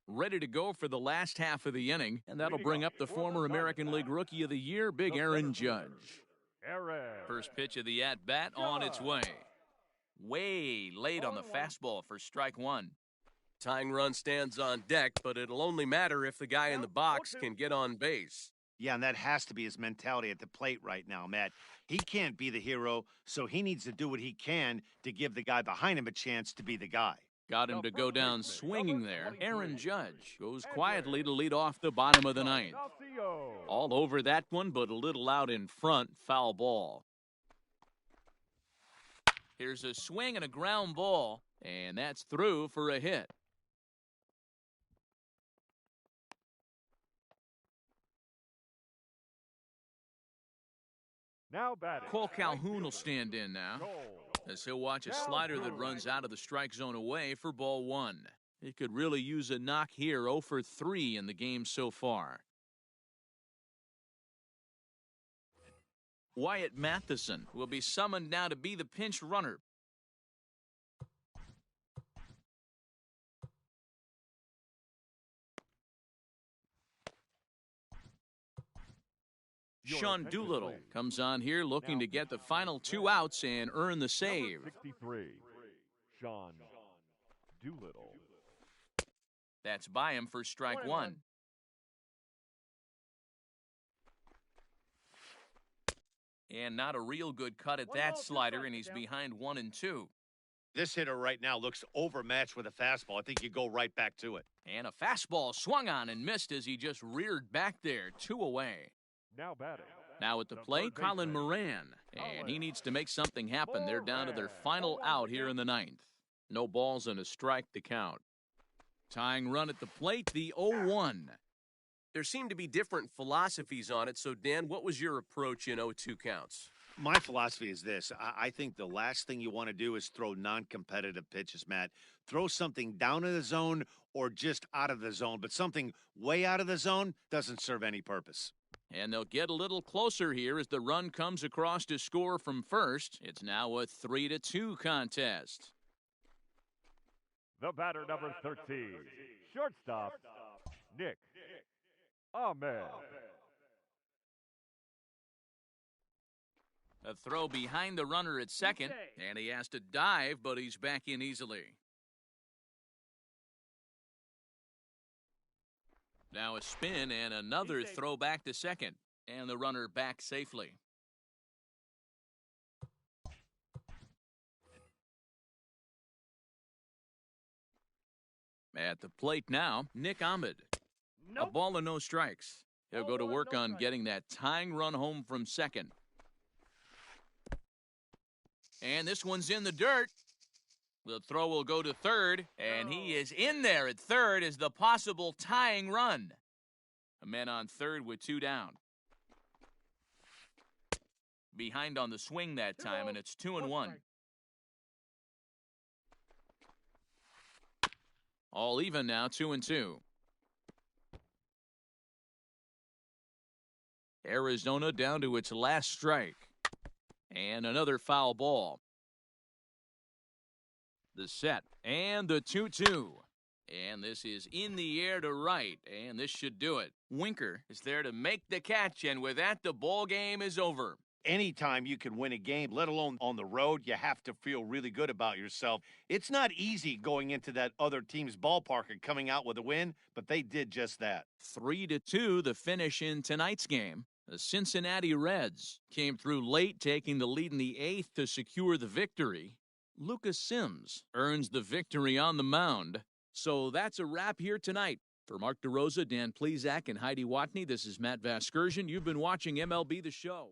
Ready to go for the last half of the inning, and that'll bring up the former American League Rookie of the Year, Big Aaron Judge. First pitch of the at-bat on its way. Way late on the fastball for strike 1. Tying run stands on deck, but it'll only matter if the guy in the box can get on base. Yeah, and that has to be his mentality at the plate right now, Matt. He can't be the hero, so he needs to do what he can to give the guy behind him a chance to be the guy. Got him to go down swinging there. Aaron Judge goes quietly to lead off the bottom of the ninth. All over that one, but a little out in front. Foul ball. Here's a swing and a ground ball, and that's through for a hit. Now batting. Cole Calhoun will stand in now, as he'll watch a slider that runs out of the strike zone away for ball 1. He could really use a knock here, 0 for 3 in the game so far. Wyatt Matheson will be summoned now to be the pinch runner. Sean Doolittle comes on here looking to get the final 2 outs and earn the save. 63, Sean Doolittle. That's by him for strike 1. And not a real good cut at that slider, and he's behind 1-2. This hitter right now looks overmatched with a fastball. I think you go right back to it. And a fastball swung on and missed as he just reared back there, 2 away. Now batting. Now at the plate, Colin Moran. And he needs to make something happen. They're down to their final out here in the 9th. No balls and a strike to count. Tying run at the plate, the 0-1. There seem to be different philosophies on it, so Dan, what was your approach in 0-2 counts? My philosophy is this. I think the last thing you want to do is throw non-competitive pitches, Matt. Throw something down in the zone or just out of the zone, but something way out of the zone doesn't serve any purpose. And they'll get a little closer here as the run comes across to score from first. It's now a 3-2 contest. The batter, number 13, shortstop, Nick Ahmed. A throw behind the runner at second, and he has to dive, but he's back in easily. Now a spin and another throw back to second, and the runner back safely. At the plate now, Nick Ahmed. A ball and no strikes. He'll go to work on getting that tying run home from second. And this one's in the dirt. The throw will go to third, and he is in there at third as the possible tying run. A man on third with 2 down. Behind on the swing that time, and it's 2-1. All even now, 2-2. Arizona down to its last strike. And another foul ball. The set and the 2-2. And this is in the air to right, and this should do it. Winker is there to make the catch, and with that, the ball game is over. Anytime you can win a game, let alone on the road, you have to feel really good about yourself. It's not easy going into that other team's ballpark and coming out with a win, but they did just that. 3-2, the finish in tonight's game. The Cincinnati Reds came through late, taking the lead in the 8th to secure the victory. Lucas Sims earns the victory on the mound. So that's a wrap here tonight. For Mark DeRosa, Dan Plesac, and Heidi Watney, this is Matt Vasgersian. You've been watching MLB The Show.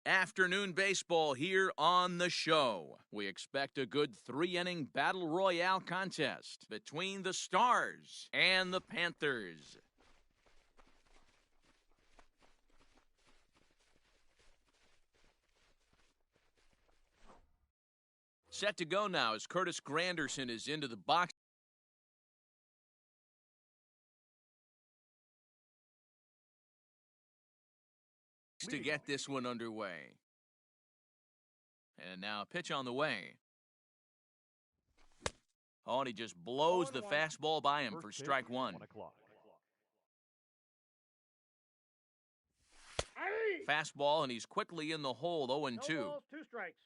Afternoon baseball here on the show. We expect a good 3-inning battle royale contest between the Stars and the Panthers. Set to go now as Curtis Granderson is into the box. To get this one underway. And now a pitch on the way. Oh, and he just blows the fastball by him for strike one. Fastball, and he's quickly in the hole, 0-2. No balls, 2 strikes.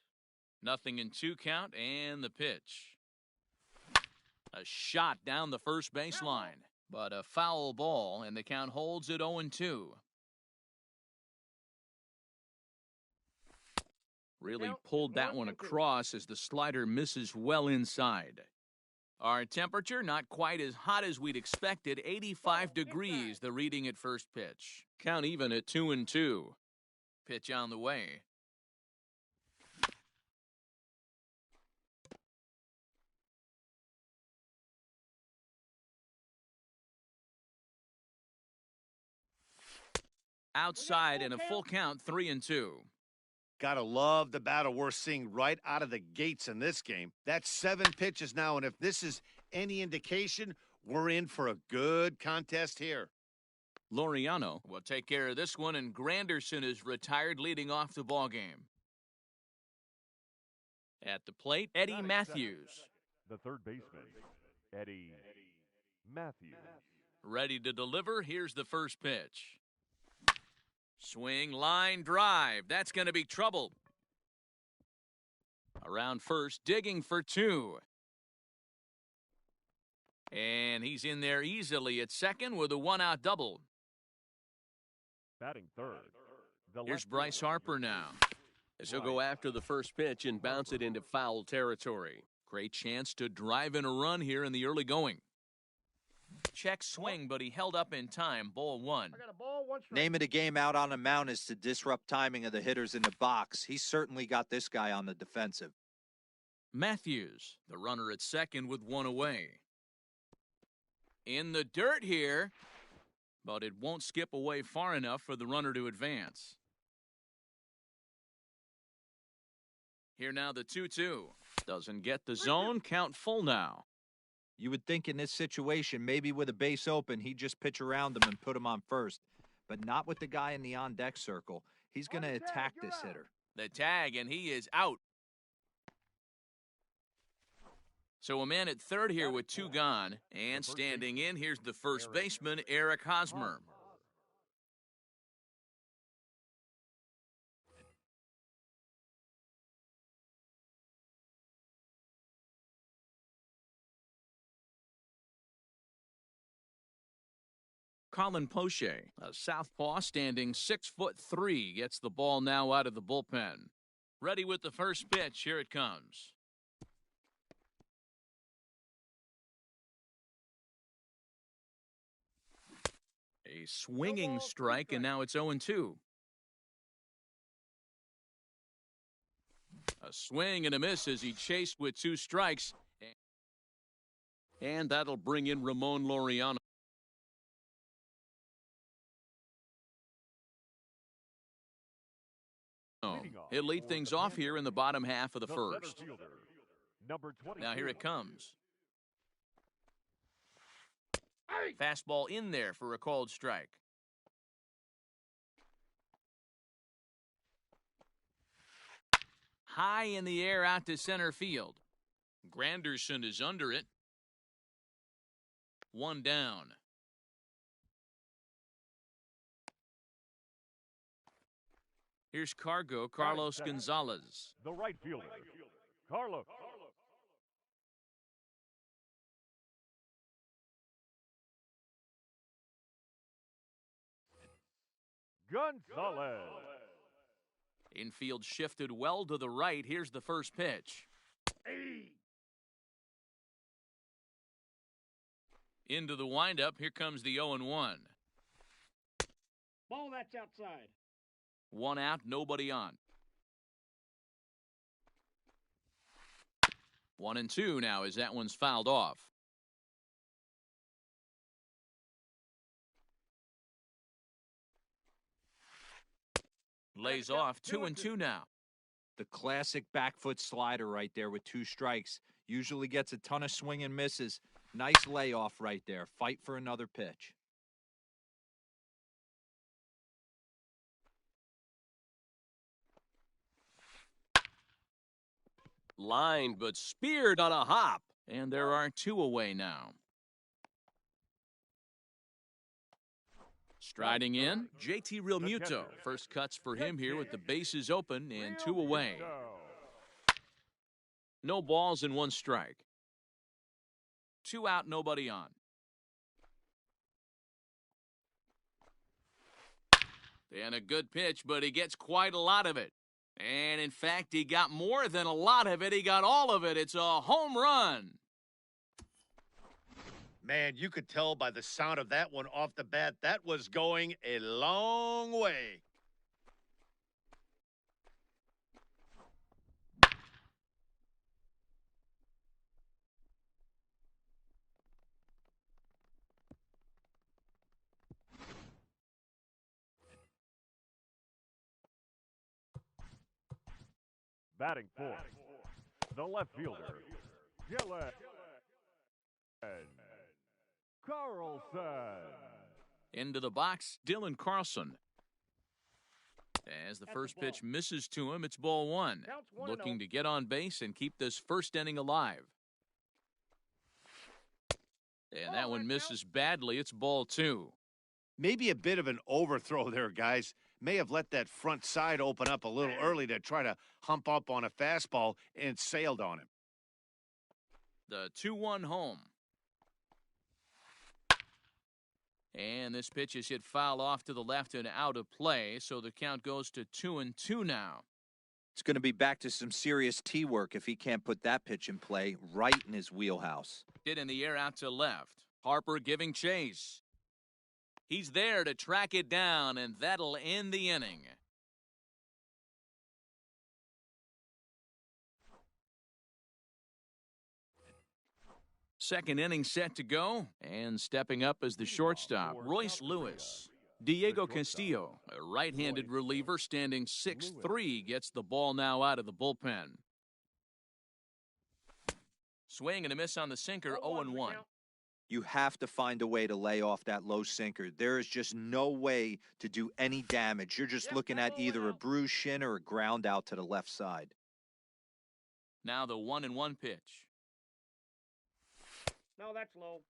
Nothing in 2 count, and the pitch. A shot down the first baseline, but a foul ball, and the count holds at 0-2. Really pulled that one across as the slider misses well inside. Our temperature not quite as hot as we'd expected, 85 degrees, the reading at first pitch. Count even at 2-2. Pitch on the way. Outside and a full count, 3-2. Gotta love the battle we're seeing right out of the gates in this game. That's 7 pitches now, and if this is any indication, we're in for a good contest here. Laureano will take care of this one, and Granderson is retired leading off the ballgame. At the plate, Eddie Matthews. The third baseman, Eddie Matthews. Ready to deliver, here's the first pitch. Swing, line, drive. That's going to be trouble. Around first, digging for 2. And he's in there easily at second with a 1-out double. Batting third. Here's Bryce Harper now. As he'll go after the first pitch and bounce it into foul territory. Great chance to drive in a run here in the early going. Check swing, but he held up in time. Ball 1. I got a ball, 1 strike. Name of the game out on the mound is to disrupt timing of the hitters in the box. He's certainly got this guy on the defensive. Matthews, the runner at second with 1 away. In the dirt here, but it won't skip away far enough for the runner to advance. Here now the 2-2. Doesn't get the zone, count full now. You would think in this situation, maybe with a base open, he'd just pitch around him and put him on first. But not with the guy in the on-deck circle. He's going to attack this hitter. The tag, and he is out. So a man at third here with 2 gone. And standing in, here's the first baseman, Eric Hosmer. Colin Poche, a southpaw standing 6'3", gets the ball now out of the bullpen. Ready with the first pitch. Here it comes. A swinging strike, and now it's 0-2. A swing and a miss as he chased with 2 strikes. And that'll bring in Ramon Laureano. He'll lead things off here in the bottom half of the first. Now here it comes. Fastball in there for a called strike. High in the air out to center field. Granderson is under it. 1 down. Here's Carlos Gonzalez. The right fielder, Carlos. Gonzalez. Infield shifted well to the right. Here's the first pitch. Into the windup. Here comes the 0-1. Ball, that's outside. 1 out, nobody on. 1-2 now as that one's fouled off. Lays off 2-2 now. The classic back foot slider right there with 2 strikes. Usually gets a ton of swing and misses. Nice layoff right there. Fight for another pitch. Lined but speared on a hop. And there are 2 away now. Striding in, JT Realmuto. First cuts for him here with the bases open and 2 away. No balls and 1 strike. 2 out, nobody on. And a good pitch, but he gets quite a lot of it. And in fact, he got more than a lot of it. He got all of it. It's a home run. Man, you could tell by the sound of that one off the bat, that was going a long way. Batting fourth, the left fielder, Calhoun. Carlson. Into the box, Dylan Carlson. As the first pitch misses to him, it's ball 1. Looking to get on base and keep this first inning alive. And that one misses badly. It's ball 2. Maybe a bit of an overthrow there, guys. May have let that front side open up a little early to try to hump up on a fastball and sailed on him. The 2-1 home. And this pitch is hit foul off to the left and out of play, so the count goes to 2-2 now. It's going to be back to some serious tee work if he can't put that pitch in play right in his wheelhouse. Hit in the air out to left. Harper giving chase. He's there to track it down, and that'll end the inning. Second inning set to go, and stepping up as the shortstop, Royce Lewis. Diego Castillo, a right-handed reliever standing 6'3", gets the ball now out of the bullpen. Swing and a miss on the sinker, 0-1. You have to find a way to lay off that low sinker. There is just no way to do any damage. You're just looking at either a bruised shin or a ground out to the left side. Now the 1-1 pitch. No, that's low.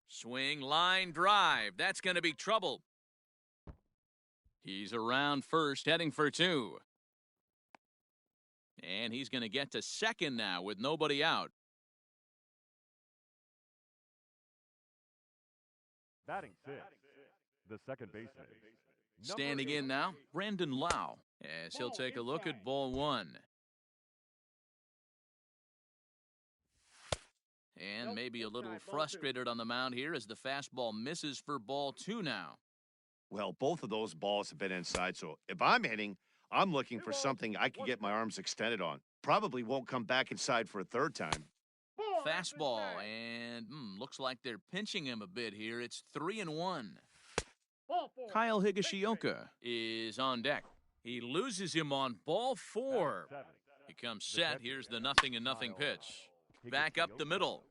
Swing, line, drive. That's going to be trouble. He's around first, heading for 2. And he's going to get to second now with nobody out. Batting 6, the second baseman. Standing in now, Brandon Lau, as he'll take a look at ball 1. And maybe a little frustrated on the mound here as the fastball misses for ball 2 now. Well, both of those balls have been inside, so if I'm hitting, I'm looking for something I can get my arms extended on. Probably won't come back inside for a third time. Fastball, and looks like they're pinching him a bit here. It's 3-1. Kyle Higashioka is on deck. He loses him on ball 4. He comes set. Here's the 0-0 pitch. Back up the middle.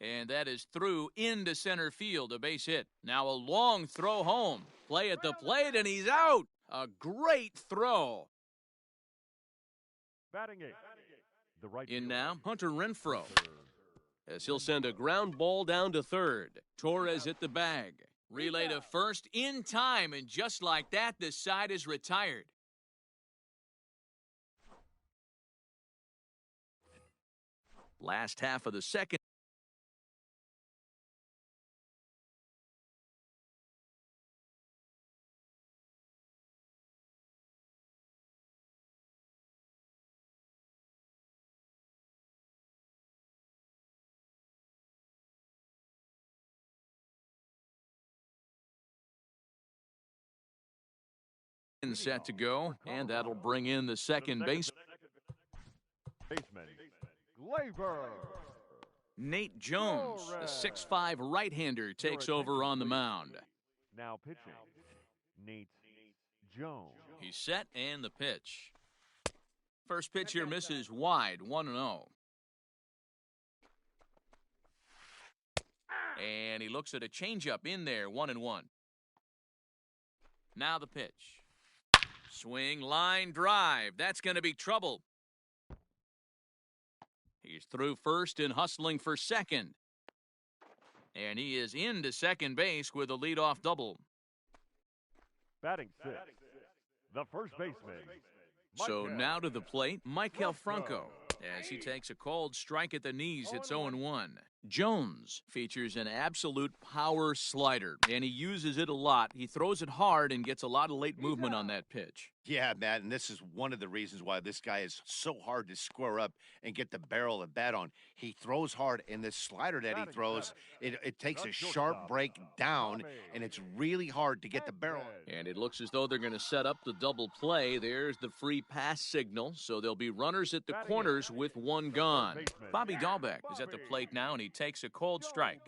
And that is through into center field, a base hit. Now a long throw home. Play at the plate, and he's out. A great throw. Batting 8, the right In fielder, now, Hunter Renfroe, As he'll send a ground ball down to third. Torres at the bag. Relay to first in time, and just like that, the side is retired. Last half of the second. set to go, and that'll bring in the second base. Baseman, Glaber. Nate Jones, the 6'5" right-hander, takes over on the mound. Now pitching, Nate Jones. He's set, and the pitch. First pitch here misses wide, 1-0. And he looks at a changeup in there, 1-1. Now the pitch. Swing, line, drive. That's going to be trouble. He's through first and hustling for second. And he is into second base with a leadoff double. Batting sixth, the first baseman. So Michael now to the plate, Michael Franco. As he takes a called strike at the knees, it's 0-1. Jones features an absolute power slider, and he uses it a lot. He throws it hard and gets a lot of late movement on that pitch. Yeah, Matt, and this is one of the reasons why this guy is so hard to square up and get the barrel of bat on. He throws hard, and this slider that he throws, it takes a sharp break down, and it's really hard to get the barrel. And it looks as though they're going to set up the double play. There's the free pass signal, so there'll be runners at the corners with one gone. Bobby Dahlbeck is at the plate now, and he takes a cold strike.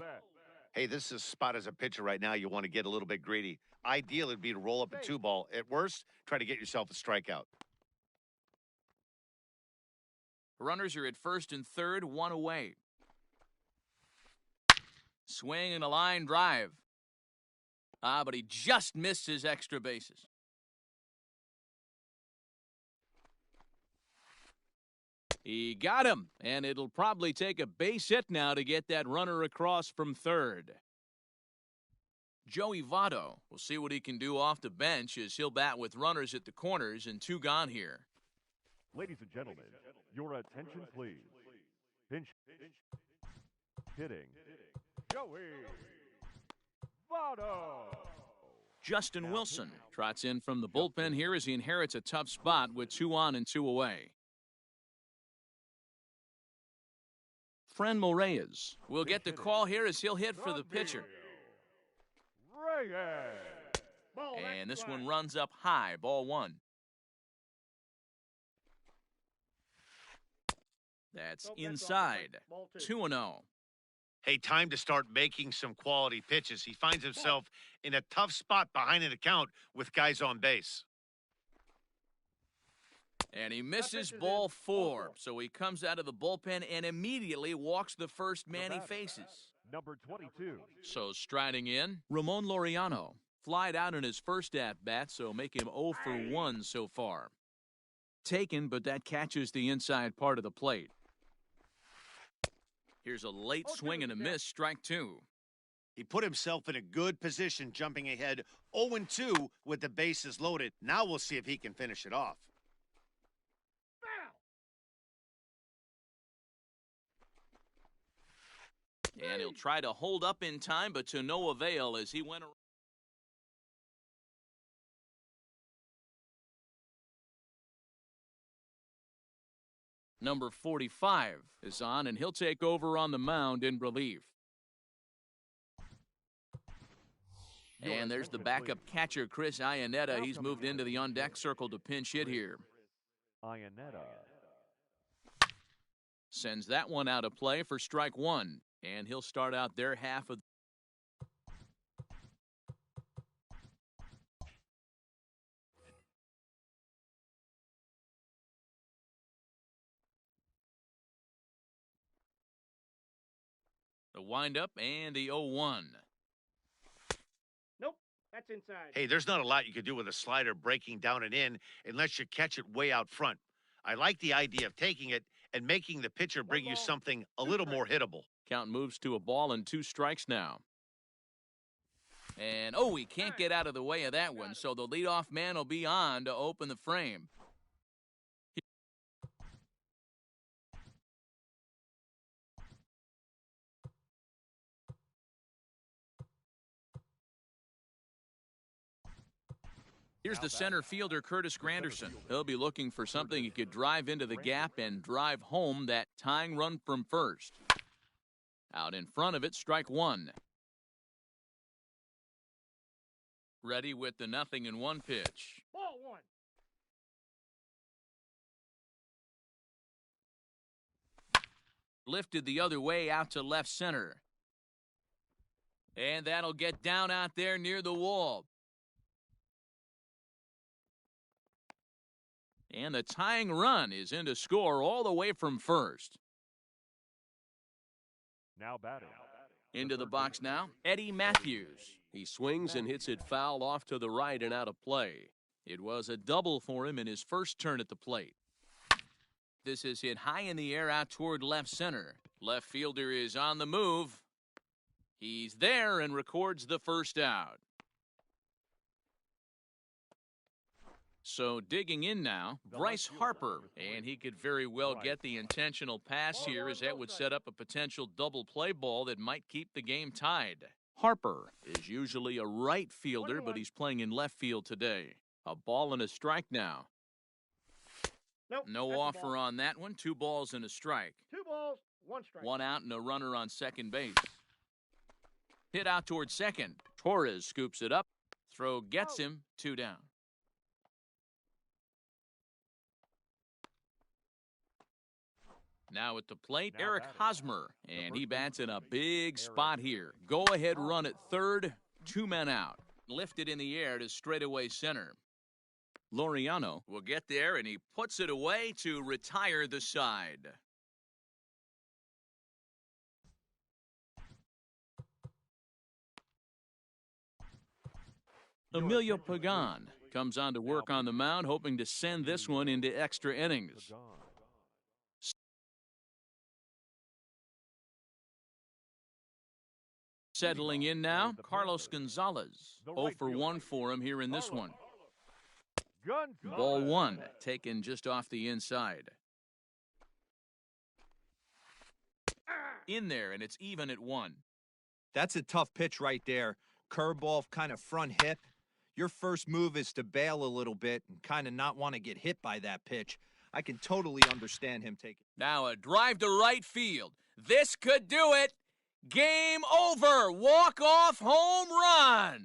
Hey, this is a spot as a pitcher right now. You want to get a little bit greedy. Ideal would be to roll up a 2-ball. At worst, try to get yourself a strikeout. Runners are at first and third, one away. Swing and a line drive. But he just missed his extra bases. He got him, and it'll probably take a base hit now to get that runner across from third. Joey Votto will see what he can do off the bench as he'll bat with runners at the corners and two gone here. Ladies and gentlemen, your attention please. Pinch hitting, Joey Votto. Justin Wilson trots in from the bullpen here as he inherits a tough spot with 2 on and 2 away. Franmil Reyes will get the call here as he'll hit for the pitcher. And this one runs up high, ball 1. That's inside, 2-0. Hey, time to start making some quality pitches. He finds himself in a tough spot behind an account with guys on base. And he misses ball 4, so he comes out of the bullpen and immediately walks the first man he faces. Number 22. So striding in, Ramon Laureano. Flied out in his first at-bat, so make him 0 for 1 so far. Taken, but that catches the inside part of the plate. Here's a late swing and a miss, strike 2. He put himself in a good position, jumping ahead 0-2 with the bases loaded. Now we'll see if he can finish it off. And he'll try to hold up in time, but to no avail as he went around. Number 45 is on, and he'll take over on the mound in relief. And there's the backup catcher, Chris Iannetta. He's moved into the on-deck circle to pinch hit here. Iannetta sends that one out of play for strike 1, and he'll start out their half of. The windup and the 0-1. Nope, that's inside. Hey, there's not a lot you could do with a slider breaking down and in unless you catch it way out front. I like the idea of taking it and making the pitcher bring you something a little more hittable. Count moves to a ball and 2 strikes now. And, he can't get out of the way of that one, so the leadoff man will be on to open the frame. Here's the center fielder, Curtis Granderson. He'll be looking for something he could drive into the gap and drive home that tying run from first. Out in front of it, strike 1. Ready with the 0-1 pitch. Ball 1. Lifted the other way out to left center. And that'll get down out there near the wall. And the tying run is in to score all the way from first. Now batting. Into the box now, Eddie Matthews. He swings and hits it foul off to the right and out of play. It was a double for him in his first turn at the plate. This is hit high in the air out toward left center. Left fielder is on the move. He's there and records the first out. So digging in now, Bryce Harper, and he could very well get the intentional pass here, as that would set up a potential double play ball that might keep the game tied. Harper is usually a right fielder, but he's playing in left field today. A ball and a strike now. Nope, No offer on that one. 2 balls and a strike. 2 balls, 1 strike. 1 out and a runner on second base. Hit out towards second. Torres scoops it up. Throw gets him. 2 down. Now at the plate, Eric Hosmer, and he bats in a big spot here. Go-ahead run at third, 2 men out. Lifted in the air to straightaway center. Laureano will get there, and he puts it away to retire the side. Emilio Pagan comes on to work on the mound, hoping to send this one into extra innings. Settling in now, Carlos Gonzalez. 0 for 1 for him here in this one. Ball 1, taken just off the inside. In there, and it's even at 1. That's a tough pitch right there. Curveball, kind of front hip. Your first move is to bail a little bit and kind of not want to get hit by that pitch. I can totally understand him taking. Now a drive to right field. This could do it. Game over. Walk-off home run.